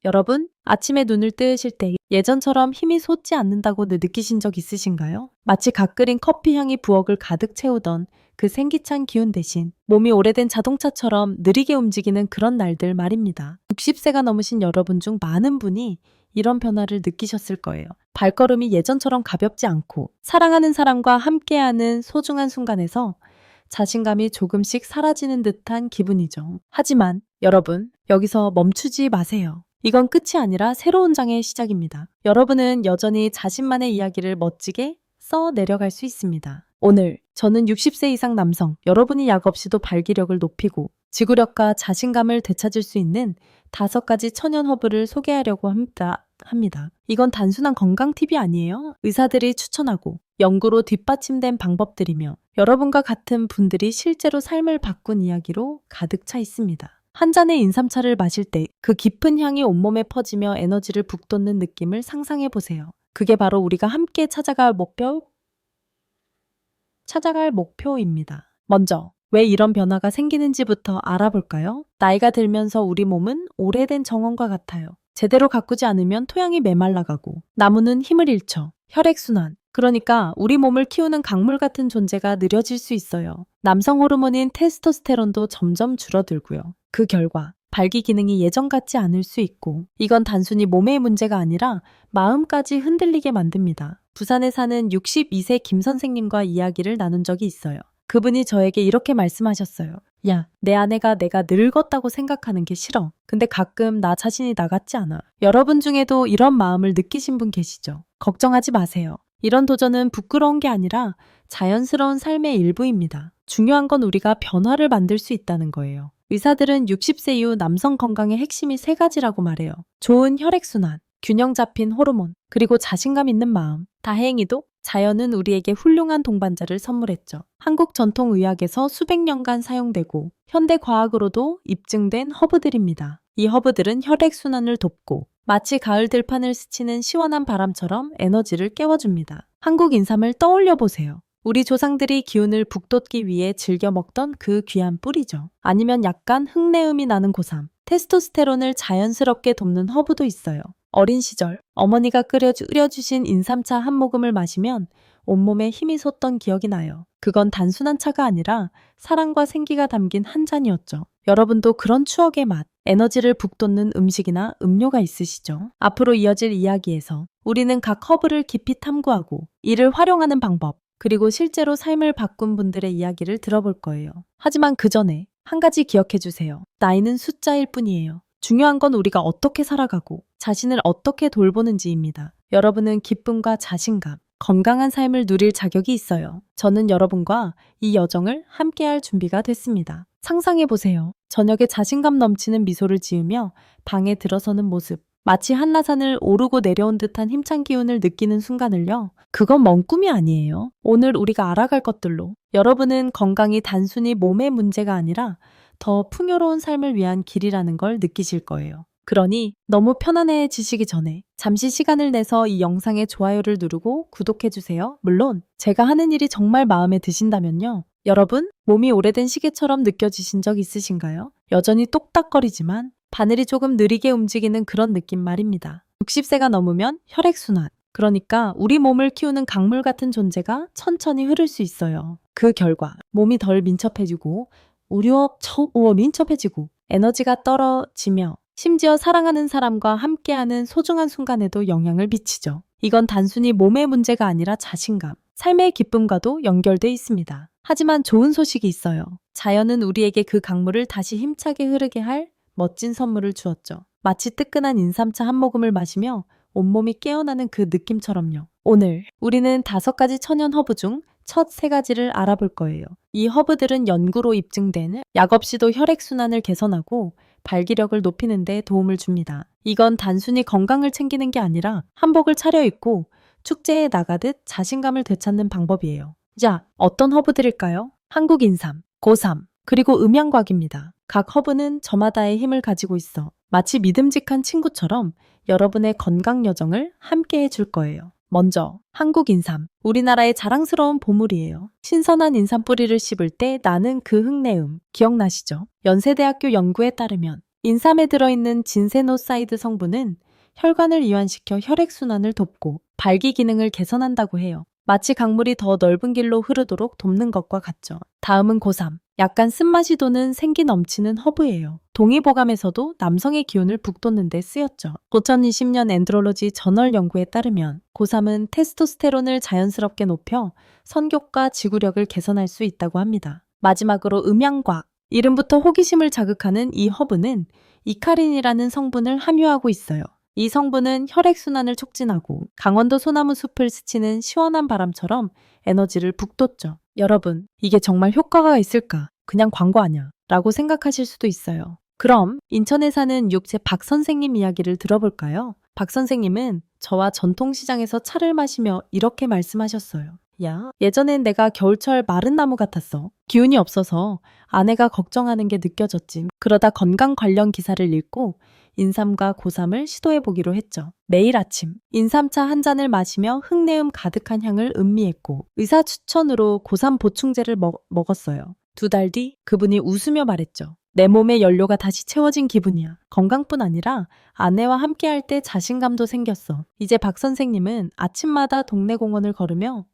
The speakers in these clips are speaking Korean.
여러분, 아침에 눈을 뜨실 때 예전처럼 힘이 솟지 않는다고 느끼신 적 있으신가요? 마치 갓 끓인 커피 향이 부엌을 가득 채우던 그 생기찬 기운 대신 몸이 오래된 자동차처럼 느리게 움직이는 그런 날들 말입니다. 60세가 넘으신 여러분 중 많은 분이 이런 변화를 느끼셨을 거예요. 발걸음이 예전처럼 가볍지 않고 사랑하는 사람과 함께하는 소중한 순간에서 자신감이 조금씩 사라지는 듯한 기분이죠. 하지만 여러분, 여기서 멈추지 마세요. 이건 끝이 아니라 새로운 장의 시작입니다. 여러분은 여전히 자신만의 이야기를 멋지게 써 내려갈 수 있습니다. 오늘 저는 60세 이상 남성, 여러분이 약 없이도 발기력을 높이고 지구력과 자신감을 되찾을 수 있는 5가지 천연 허브를 소개하려고 합니다. 이건 단순한 건강 팁이 아니에요. 의사들이 추천하고 연구로 뒷받침된 방법들이며 여러분과 같은 분들이 실제로 삶을 바꾼 이야기로 가득 차 있습니다. 한 잔의 인삼차를 마실 때 그 깊은 향이 온몸에 퍼지며 에너지를 북돋는 느낌을 상상해 보세요. 그게 바로 우리가 함께 찾아갈 목표입니다. 먼저 왜 이런 변화가 생기는지부터 알아볼까요? 나이가 들면서 우리 몸은 오래된 정원과 같아요. 제대로 가꾸지 않으면 토양이 메말라가고 나무는 힘을 잃죠. 혈액순환, 그러니까 우리 몸을 키우는 강물 같은 존재가 느려질 수 있어요. 남성 호르몬인 테스토스테론도 점점 줄어들고요. 그 결과 발기 기능이 예전 같지 않을 수 있고 이건 단순히 몸의 문제가 아니라 마음까지 흔들리게 만듭니다. 부산에 사는 62세 김 선생님과 이야기를 나눈 적이 있어요. 그분이 저에게 이렇게 말씀하셨어요. 야, 내 아내가 내가 늙었다고 생각하는 게 싫어. 근데 가끔 나 자신이 나 같지 않아. 여러분 중에도 이런 마음을 느끼신 분 계시죠? 걱정하지 마세요. 이런 도전은 부끄러운 게 아니라 자연스러운 삶의 일부입니다. 중요한 건 우리가 변화를 만들 수 있다는 거예요. 의사들은 60세 이후 남성 건강의 핵심이 3가지라고 말해요. 좋은 혈액순환, 균형 잡힌 호르몬, 그리고 자신감 있는 마음. 다행히도 자연은 우리에게 훌륭한 동반자를 선물했죠. 한국 전통의학에서 수백 년간 사용되고 현대 과학으로도 입증된 허브들입니다. 이 허브들은 혈액순환을 돕고 마치 가을 들판을 스치는 시원한 바람처럼 에너지를 깨워줍니다. 한국 인삼을 떠올려 보세요. 우리 조상들이 기운을 북돋기 위해 즐겨 먹던 그 귀한 뿌리죠. 아니면 약간 흙내음이 나는 고삼, 테스토스테론을 자연스럽게 돕는 허브도 있어요. 어린 시절 어머니가 끓여주신 인삼차 한 모금을 마시면 온몸에 힘이 솟던 기억이 나요. 그건 단순한 차가 아니라 사랑과 생기가 담긴 한 잔이었죠. 여러분도 그런 추억의 맛, 에너지를 북돋는 음식이나 음료가 있으시죠? 앞으로 이어질 이야기에서 우리는 각 허브를 깊이 탐구하고 이를 활용하는 방법, 그리고 실제로 삶을 바꾼 분들의 이야기를 들어볼 거예요. 하지만 그 전에 한 가지 기억해 주세요. 나이는 숫자일 뿐이에요. 중요한 건 우리가 어떻게 살아가고 자신을 어떻게 돌보는지입니다. 여러분은 기쁨과 자신감, 건강한 삶을 누릴 자격이 있어요. 저는 여러분과 이 여정을 함께할 준비가 됐습니다. 상상해 보세요. 저녁에 자신감 넘치는 미소를 지으며 방에 들어서는 모습. 마치 한라산을 오르고 내려온 듯한 힘찬 기운을 느끼는 순간을요. 그건 먼 꿈이 아니에요. 오늘 우리가 알아갈 것들로 여러분은 건강이 단순히 몸의 문제가 아니라 더 풍요로운 삶을 위한 길이라는 걸 느끼실 거예요. 그러니 너무 편안해지시기 전에 잠시 시간을 내서 이 영상에 좋아요를 누르고 구독해주세요. 물론 제가 하는 일이 정말 마음에 드신다면요. 여러분, 몸이 오래된 시계처럼 느껴지신 적 있으신가요? 여전히 똑딱거리지만 바늘이 조금 느리게 움직이는 그런 느낌 말입니다. 60세가 넘으면 혈액순환, 그러니까 우리 몸을 키우는 강물 같은 존재가 천천히 흐를 수 있어요. 그 결과 몸이 덜 민첩해지고 민첩해지고 에너지가 떨어지며 심지어 사랑하는 사람과 함께하는 소중한 순간에도 영향을 미치죠. 이건 단순히 몸의 문제가 아니라 자신감, 삶의 기쁨과도 연결돼 있습니다. 하지만 좋은 소식이 있어요. 자연은 우리에게 그 강물을 다시 힘차게 흐르게 할 멋진 선물을 주었죠. 마치 뜨끈한 인삼차 한 모금을 마시며 온몸이 깨어나는 그 느낌처럼요. 오늘 우리는 5가지 천연 허브 중 첫 3가지를 알아볼 거예요. 이 허브들은 연구로 입증된 약 없이도 혈액순환을 개선하고 발기력을 높이는 데 도움을 줍니다. 이건 단순히 건강을 챙기는 게 아니라 한복을 차려입고 축제에 나가듯 자신감을 되찾는 방법이에요. 자, 어떤 허브들일까요? 한국 인삼, 고삼, 그리고 음양곽입니다. 각 허브는 저마다의 힘을 가지고 있어 마치 믿음직한 친구처럼 여러분의 건강 여정을 함께 해줄 거예요. 먼저 한국 인삼, 우리나라의 자랑스러운 보물이에요. 신선한 인삼 뿌리를 씹을 때 나는 그 흙내음, 기억나시죠? 연세대학교 연구에 따르면 인삼에 들어있는 진세노사이드 성분은 혈관을 이완시켜 혈액순환을 돕고 발기 기능을 개선한다고 해요. 마치 강물이 더 넓은 길로 흐르도록 돕는 것과 같죠. 다음은 고삼. 약간 쓴맛이 도는 생기 넘치는 허브예요. 동의보감에서도 남성의 기운을 북돋는 데 쓰였죠. 2020년 엔드롤로지 저널 연구에 따르면 고삼은 테스토스테론을 자연스럽게 높여 선교과 지구력을 개선할 수 있다고 합니다. 마지막으로 음양곽. 이름부터 호기심을 자극하는 이 허브는 이카린이라는 성분을 함유하고 있어요. 이 성분은 혈액순환을 촉진하고 강원도 소나무 숲을 스치는 시원한 바람처럼 에너지를 북돋죠. 여러분, 이게 정말 효과가 있을까? 그냥 광고 아냐? 라고 생각하실 수도 있어요. 그럼 인천에 사는 육체 박 선생님 이야기를 들어볼까요? 박 선생님은 저와 전통시장에서 차를 마시며 이렇게 말씀하셨어요. 야, 예전엔 내가 겨울철 마른 나무 같았어. 기운이 없어서 아내가 걱정하는 게 느껴졌지. 그러다 건강 관련 기사를 읽고 인삼과 고삼을 시도해보기로 했죠. 매일 아침 인삼차 한 잔을 마시며 흙내음 가득한 향을 음미했고 의사 추천으로 고삼 보충제를 먹었어요. 2달 뒤 그분이 웃으며 말했죠. 내 몸에 연료가 다시 채워진 기분이야. 건강뿐 아니라 아내와 함께할 때 자신감도 생겼어. 이제 박 선생님은 아침마다 동네 공원을 걸으며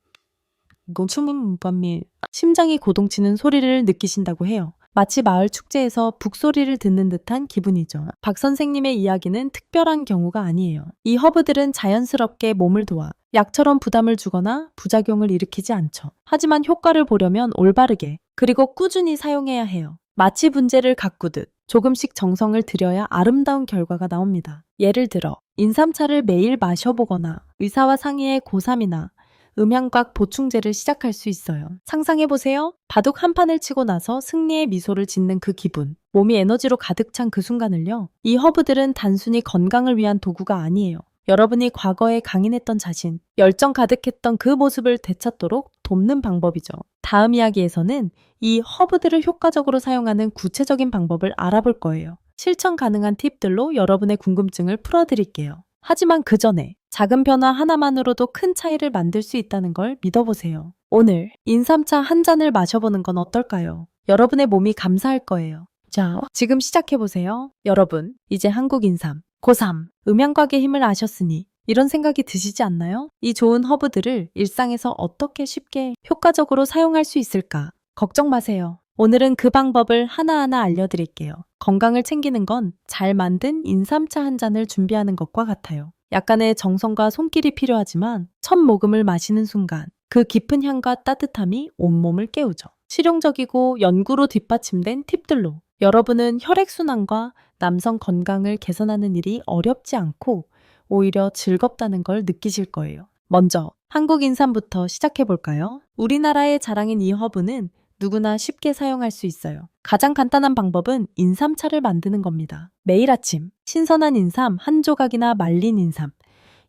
춤은 밤미 심장이 고동치는 소리를 느끼신다고 해요. 마치 마을 축제에서 북소리를 듣는 듯한 기분이죠. 박 선생님의 이야기는 특별한 경우가 아니에요. 이 허브들은 자연스럽게 몸을 도와 약처럼 부담을 주거나 부작용을 일으키지 않죠. 하지만 효과를 보려면 올바르게 그리고 꾸준히 사용해야 해요. 마치 분재를 가꾸듯 조금씩 정성을 들여야 아름다운 결과가 나옵니다. 예를 들어 인삼차를 매일 마셔보거나 의사와 상의해 고삼이나 음양곽 보충제를 시작할 수 있어요. 상상해보세요. 바둑 한 판을 치고 나서 승리의 미소를 짓는 그 기분. 몸이 에너지로 가득 찬 그 순간을요. 이 허브들은 단순히 건강을 위한 도구가 아니에요. 여러분이 과거에 강인했던 자신, 열정 가득했던 그 모습을 되찾도록 돕는 방법이죠. 다음 이야기에서는 이 허브들을 효과적으로 사용하는 구체적인 방법을 알아볼 거예요. 실천 가능한 팁들로 여러분의 궁금증을 풀어드릴게요. 하지만 그 전에 작은 변화 하나만으로도 큰 차이를 만들 수 있다는 걸 믿어보세요. 오늘 인삼차 한 잔을 마셔보는 건 어떨까요? 여러분의 몸이 감사할 거예요. 자, 지금 시작해보세요. 여러분, 이제 한국 인삼, 고삼, 음양곽의 힘을 아셨으니 이런 생각이 드시지 않나요? 이 좋은 허브들을 일상에서 어떻게 쉽게 효과적으로 사용할 수 있을까? 걱정 마세요. 오늘은 그 방법을 하나하나 알려드릴게요. 건강을 챙기는 건 잘 만든 인삼차 한 잔을 준비하는 것과 같아요. 약간의 정성과 손길이 필요하지만 첫 모금을 마시는 순간 그 깊은 향과 따뜻함이 온몸을 깨우죠. 실용적이고 연구로 뒷받침된 팁들로 여러분은 혈액순환과 남성 건강을 개선하는 일이 어렵지 않고 오히려 즐겁다는 걸 느끼실 거예요. 먼저 한국 인삼부터 시작해볼까요? 우리나라의 자랑인 이 허브는 누구나 쉽게 사용할 수 있어요. 가장 간단한 방법은 인삼차를 만드는 겁니다. 매일 아침 신선한 인삼 한 조각이나 말린 인삼,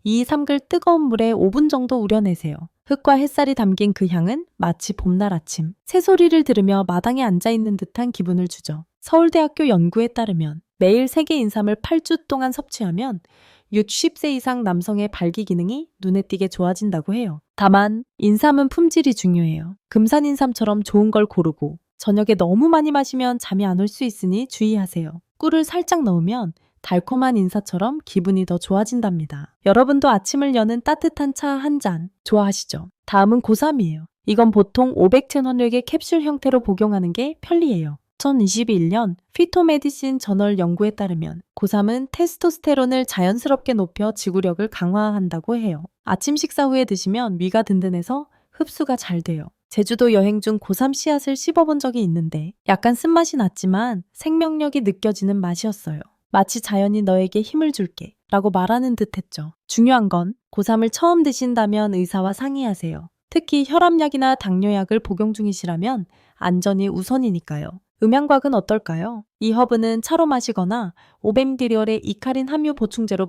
이 삼글 뜨거운 물에 5분 정도 우려내세요. 흙과 햇살이 담긴 그 향은 마치 봄날 아침, 새소리를 들으며 마당에 앉아있는 듯한 기분을 주죠. 서울대학교 연구에 따르면 매일 3개 인삼을 8주 동안 섭취하면 60세 이상 남성의 발기 기능이 눈에 띄게 좋아진다고 해요. 다만 인삼은 품질이 중요해요. 금산 인삼처럼 좋은 걸 고르고 저녁에 너무 많이 마시면 잠이 안 올 수 있으니 주의하세요. 꿀을 살짝 넣으면 달콤한 인사처럼 기분이 더 좋아진답니다. 여러분도 아침을 여는 따뜻한 차 한 잔 좋아하시죠? 다음은 고삼이에요. 이건 보통 500천원액의 캡슐 형태로 복용하는 게 편리해요. 2021년 피토메디신 저널 연구에 따르면 고삼은 테스토스테론을 자연스럽게 높여 지구력을 강화한다고 해요. 아침 식사 후에 드시면 위가 든든해서 흡수가 잘 돼요. 제주도 여행 중 고삼 씨앗을 씹어본 적이 있는데 약간 쓴맛이 났지만 생명력이 느껴지는 맛이었어요. 마치 자연이 너에게 힘을 줄게 라고 말하는 듯 했죠. 중요한 건 고삼을 처음 드신다면 의사와 상의하세요. 특히 혈압약이나 당뇨약을 복용 중이시라면 안전이 우선이니까요. 음양곽은 어떨까요? 이 허브는 차로 마시거나 오벤디리올의 이카린 함유 보충제로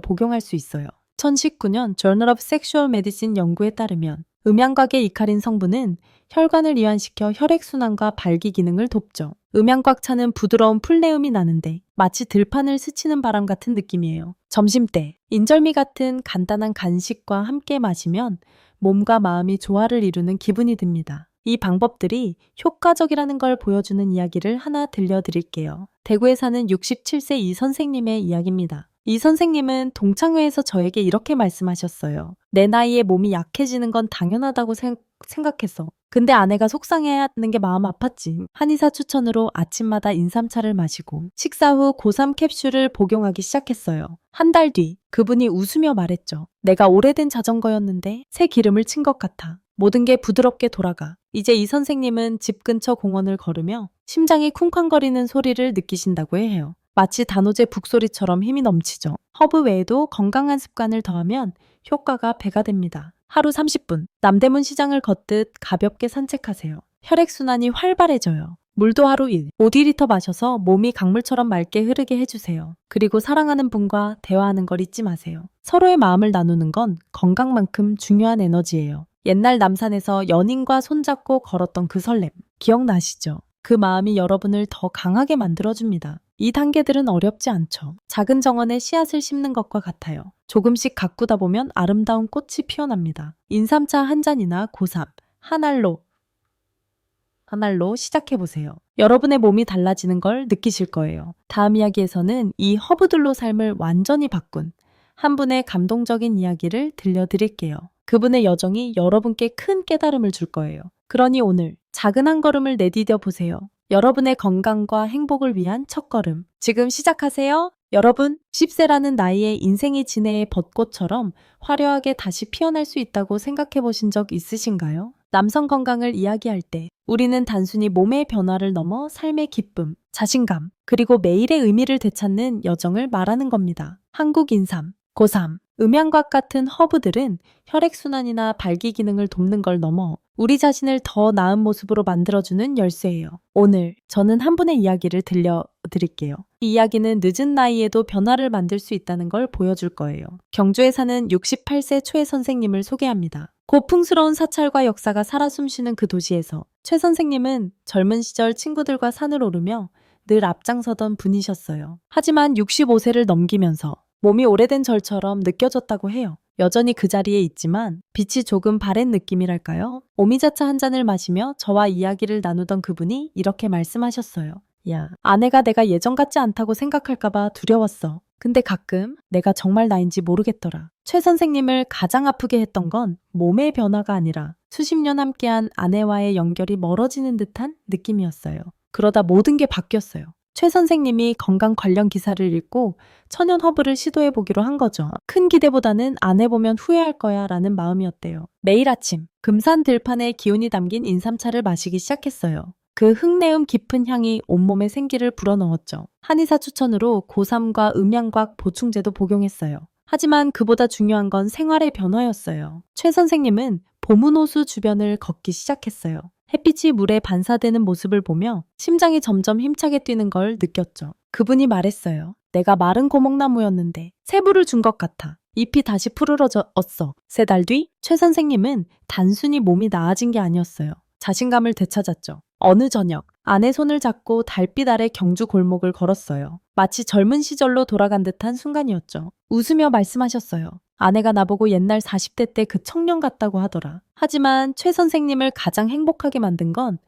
복용할 수 있어요. 2019년 Journal of Sexual Medicine 연구에 따르면 음양곽의 이카린 성분은 혈관을 이완시켜 혈액순환과 발기 기능을 돕죠. 음양곽 차는 부드러운 풀내음이 나는데 마치 들판을 스치는 바람 같은 느낌이에요. 점심때 인절미 같은 간단한 간식과 함께 마시면 몸과 마음이 조화를 이루는 기분이 듭니다. 이 방법들이 효과적이라는 걸 보여주는 이야기를 하나 들려드릴게요. 대구에 사는 67세 이 선생님의 이야기입니다. 이 선생님은 동창회에서 저에게 이렇게 말씀하셨어요. 내 나이에 몸이 약해지는 건 당연하다고 생각했어. 근데 아내가 속상해하는 게 마음 아팠지. 한의사 추천으로 아침마다 인삼차를 마시고 식사 후 고삼 캡슐을 복용하기 시작했어요. 한 달 뒤 그분이 웃으며 말했죠. 내가 오래된 자전거였는데 새 기름을 친 것 같아. 모든 게 부드럽게 돌아가. 이제 이 선생님은 집 근처 공원을 걸으며 심장이 쿵쾅거리는 소리를 느끼신다고 해요. 마치 단오제 북소리처럼 힘이 넘치죠. 허브 외에도 건강한 습관을 더하면 효과가 배가 됩니다. 하루 30분, 남대문 시장을 걷듯 가볍게 산책하세요. 혈액순환이 활발해져요. 물도 하루 5리터 마셔서 몸이 강물처럼 맑게 흐르게 해주세요. 그리고 사랑하는 분과 대화하는 걸 잊지 마세요. 서로의 마음을 나누는 건 건강만큼 중요한 에너지예요. 옛날 남산에서 연인과 손잡고 걸었던 그 설렘, 기억나시죠? 그 마음이 여러분을 더 강하게 만들어줍니다. 이 단계들은 어렵지 않죠. 작은 정원에 씨앗을 심는 것과 같아요. 조금씩 가꾸다 보면 아름다운 꽃이 피어납니다. 인삼차 한 잔이나 고삼, 한 알로 시작해보세요. 여러분의 몸이 달라지는 걸 느끼실 거예요. 다음 이야기에서는 이 허브들로 삶을 완전히 바꾼 한 분의 감동적인 이야기를 들려드릴게요. 그분의 여정이 여러분께 큰 깨달음을 줄 거예요. 그러니 오늘 작은 한 걸음을 내디뎌 보세요. 여러분의 건강과 행복을 위한 첫걸음. 지금 시작하세요. 여러분, 10세라는 나이에 인생이 지네의 벚꽃처럼 화려하게 다시 피어날 수 있다고 생각해 보신 적 있으신가요? 남성 건강을 이야기할 때 우리는 단순히 몸의 변화를 넘어 삶의 기쁨, 자신감, 그리고 매일의 의미를 되찾는 여정을 말하는 겁니다. 한국 인삼, 고삼, 음양곽 같은 허브들은 혈액순환이나 발기 기능을 돕는 걸 넘어 우리 자신을 더 나은 모습으로 만들어주는 열쇠예요. 오늘 저는 한 분의 이야기를 들려드릴게요. 이 이야기는 늦은 나이에도 변화를 만들 수 있다는 걸 보여줄 거예요. 경주에 사는 68세 최 선생님을 소개합니다. 고풍스러운 사찰과 역사가 살아 숨쉬는 그 도시에서 최 선생님은 젊은 시절 친구들과 산을 오르며 늘 앞장서던 분이셨어요. 하지만 65세를 넘기면서 몸이 오래된 절처럼 느껴졌다고 해요. 여전히 그 자리에 있지만 빛이 조금 바랜 느낌이랄까요? 오미자차 한 잔을 마시며 저와 이야기를 나누던 그분이 이렇게 말씀하셨어요. 야, 아내가 내가 예전 같지 않다고 생각할까봐 두려웠어. 근데 가끔 내가 정말 나인지 모르겠더라. 최 선생님을 가장 아프게 했던 건 몸의 변화가 아니라 수십 년 함께한 아내와의 연결이 멀어지는 듯한 느낌이었어요. 그러다 모든 게 바뀌었어요. 최 선생님이 건강 관련 기사를 읽고 천연 허브를 시도해 보기로 한 거죠. 큰 기대보다는 안 해보면 후회할 거야 라는 마음이었대요. 매일 아침 금산 들판에 기운이 담긴 인삼차를 마시기 시작했어요. 그 흙내음 깊은 향이 온몸에 생기를 불어넣었죠. 한의사 추천으로 고삼과 음양곽 보충제도 복용했어요. 하지만 그보다 중요한 건 생활의 변화였어요. 최 선생님은 보문호수 주변을 걷기 시작했어요. 햇빛이 물에 반사되는 모습을 보며 심장이 점점 힘차게 뛰는 걸 느꼈죠. 그분이 말했어요. 내가 마른 고목나무였는데 새불을 준 것 같아. 잎이 다시 푸르러졌어. 3달 뒤 최 선생님은 단순히 몸이 나아진 게 아니었어요. 자신감을 되찾았죠. 어느 저녁 아내 손을 잡고 달빛 아래 경주 골목을 걸었어요. 마치 젊은 시절로 돌아간 듯한 순간이었죠. 웃으며 말씀하셨어요. 아내가 나보고 옛날 40대 때 그 청년 같다고 하더라. 하지만 최 선생님을 가장 행복하게 만든 건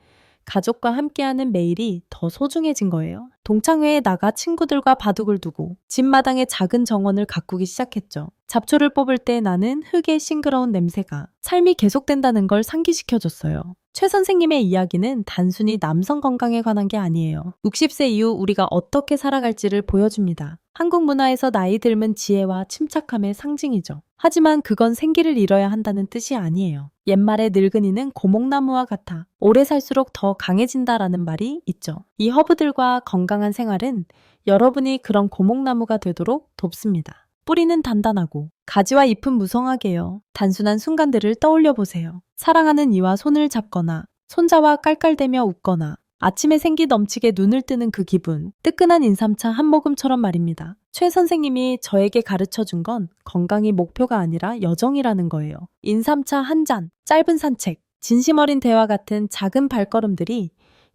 가족과 함께하는 매일이 더 소중해진 거예요. 동창회에 나가 친구들과 바둑을 두고 집마당에 작은 정원을 가꾸기 시작했죠. 잡초를 뽑을 때 나는 흙의 싱그러운 냄새가 삶이 계속된다는 걸 상기시켜줬어요. 최 선생님의 이야기는 단순히 남성 건강에 관한 게 아니에요. 60세 이후 우리가 어떻게 살아갈지를 보여줍니다. 한국 문화에서 나이 들면 지혜와 침착함의 상징이죠. 하지만 그건 생기를 잃어야 한다는 뜻이 아니에요. 옛말에 늙은이는 고목나무와 같아 오래 살수록 더 강해진다라는 말이 있죠. 이 허브들과 건강한 생활은 여러분이 그런 고목나무가 되도록 돕습니다. 뿌리는 단단하고 가지와 잎은 무성하게요. 단순한 순간들을 떠올려 보세요. 사랑하는 이와 손을 잡거나 손자와 깔깔대며 웃거나 아침에 생기 넘치게 눈을 뜨는 그 기분, 뜨끈한 인삼차 한 모금처럼 말입니다. 최 선생님이 저에게 가르쳐준 건 건강이 목표가 아니라 여정이라는 거예요. 인삼차 한 잔, 짧은 산책, 진심 어린 대화 같은 작은 발걸음들이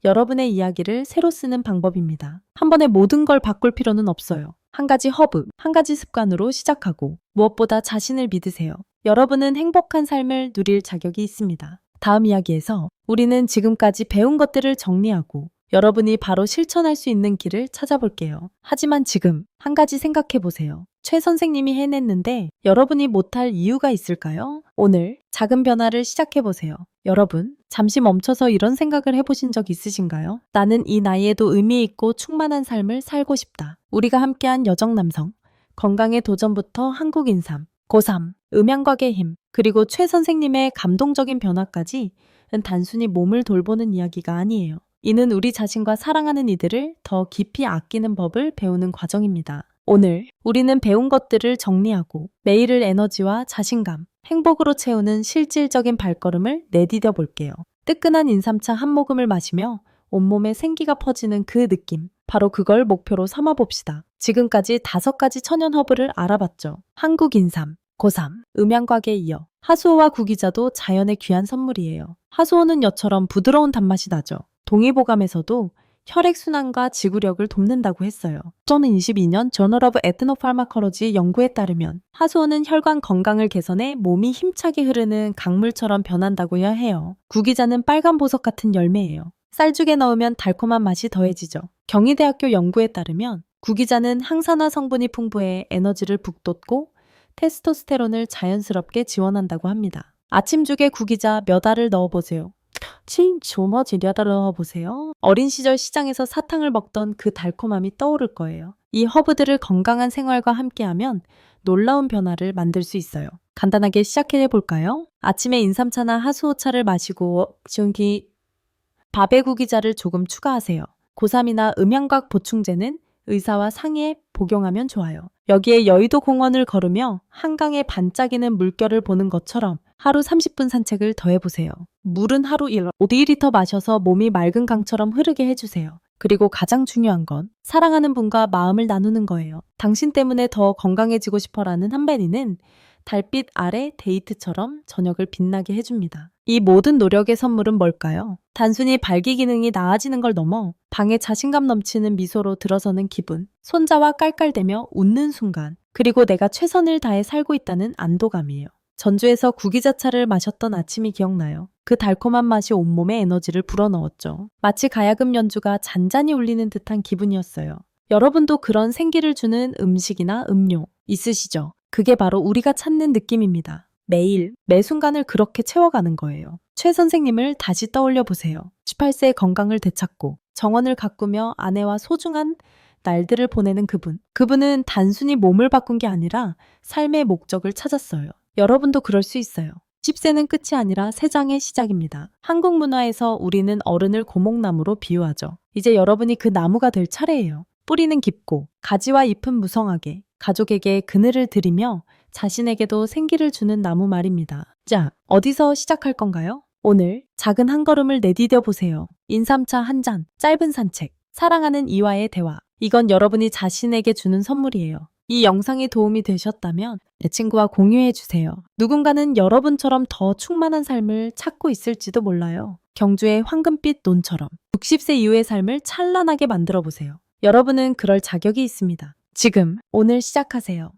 여러분의 이야기를 새로 쓰는 방법입니다. 한 번에 모든 걸 바꿀 필요는 없어요. 한 가지 허브, 한 가지 습관으로 시작하고 무엇보다 자신을 믿으세요. 여러분은 행복한 삶을 누릴 자격이 있습니다. 다음 이야기에서 우리는 지금까지 배운 것들을 정리하고 여러분이 바로 실천할 수 있는 길을 찾아볼게요. 하지만 지금 한 가지 생각해 보세요. 최 선생님이 해냈는데 여러분이 못할 이유가 있을까요? 오늘 작은 변화를 시작해 보세요. 여러분, 잠시 멈춰서 이런 생각을 해보신 적 있으신가요? 나는 이 나이에도 의미 있고 충만한 삶을 살고 싶다. 우리가 함께한 여정남성, 건강의 도전부터 한국인삼, 고3, 음양과의 힘, 그리고 최 선생님의 감동적인 변화까지 단순히 몸을 돌보는 이야기가 아니에요. 이는 우리 자신과 사랑하는 이들을 더 깊이 아끼는 법을 배우는 과정입니다. 오늘 우리는 배운 것들을 정리하고 매일을 에너지와 자신감, 행복으로 채우는 실질적인 발걸음을 내디뎌 볼게요. 뜨끈한 인삼차 한 모금을 마시며 온몸에 생기가 퍼지는 그 느낌, 바로 그걸 목표로 삼아 봅시다. 지금까지 5가지 천연 허브를 알아봤죠. 한국인삼, 고3, 음양과에 이어 하수오와 구기자도 자연의 귀한 선물이에요. 하수오는 엿처럼 부드러운 단맛이 나죠. 동의보감에서도 혈액순환과 지구력을 돕는다고 했어요. 2022년 저널 오브 에트노파르마콜로지 연구에 따르면 하수오는 혈관 건강을 개선해 몸이 힘차게 흐르는 강물처럼 변한다고야 해요. 구기자는 빨간 보석 같은 열매예요. 쌀죽에 넣으면 달콤한 맛이 더해지죠. 경희대학교 연구에 따르면 구기자는 항산화 성분이 풍부해 에너지를 북돋고 테스토스테론을 자연스럽게 지원한다고 합니다. 아침죽에 구기자 몇 알을 넣어보세요. 조머지려다 넣어보세요. 어린 시절 시장에서 사탕을 먹던 그 달콤함이 떠오를 거예요. 이 허브들을 건강한 생활과 함께하면 놀라운 변화를 만들 수 있어요. 간단하게 시작해 볼까요? 아침에 인삼차나 하수오차를 마시고 밥에 구기자를 조금 추가하세요. 고3이나 음양각 보충제는 의사와 상의해 복용하면 좋아요. 여기에 여의도 공원을 걸으며 한강의 반짝이는 물결을 보는 것처럼 하루 30분 산책을 더해보세요. 물은 하루 5리터 마셔서 몸이 맑은 강처럼 흐르게 해주세요. 그리고 가장 중요한 건 사랑하는 분과 마음을 나누는 거예요. 당신 때문에 더 건강해지고 싶어라는 한베리는 달빛 아래 데이트처럼 저녁을 빛나게 해줍니다. 이 모든 노력의 선물은 뭘까요? 단순히 발기 기능이 나아지는 걸 넘어 방에 자신감 넘치는 미소로 들어서는 기분, 손자와 깔깔대며 웃는 순간, 그리고 내가 최선을 다해 살고 있다는 안도감이에요. 전주에서 구기자차를 마셨던 아침이 기억나요. 그 달콤한 맛이 온몸에 에너지를 불어넣었죠. 마치 가야금 연주가 잔잔히 울리는 듯한 기분이었어요. 여러분도 그런 생기를 주는 음식이나 음료 있으시죠? 그게 바로 우리가 찾는 느낌입니다. 매일, 매 순간을 그렇게 채워가는 거예요. 최 선생님을 다시 떠올려 보세요. 18세의 건강을 되찾고 정원을 가꾸며 아내와 소중한 날들을 보내는 그분. 그분은 단순히 몸을 바꾼 게 아니라 삶의 목적을 찾았어요. 여러분도 그럴 수 있어요. 10세는 끝이 아니라 새 장의 시작입니다. 한국 문화에서 우리는 어른을 고목나무로 비유하죠. 이제 여러분이 그 나무가 될 차례예요. 뿌리는 깊고 가지와 잎은 무성하게 가족에게 그늘을 드리며 자신에게도 생기를 주는 나무 말입니다. 자, 어디서 시작할 건가요? 오늘 작은 한 걸음을 내디뎌 보세요. 인삼차 한 잔, 짧은 산책, 사랑하는 이와의 대화. 이건 여러분이 자신에게 주는 선물이에요. 이 영상이 도움이 되셨다면 내 친구와 공유해 주세요. 누군가는 여러분처럼 더 충만한 삶을 찾고 있을지도 몰라요. 경주의 황금빛 논처럼 60세 이후의 삶을 찬란하게 만들어 보세요. 여러분은 그럴 자격이 있습니다. 지금, 오늘 시작하세요.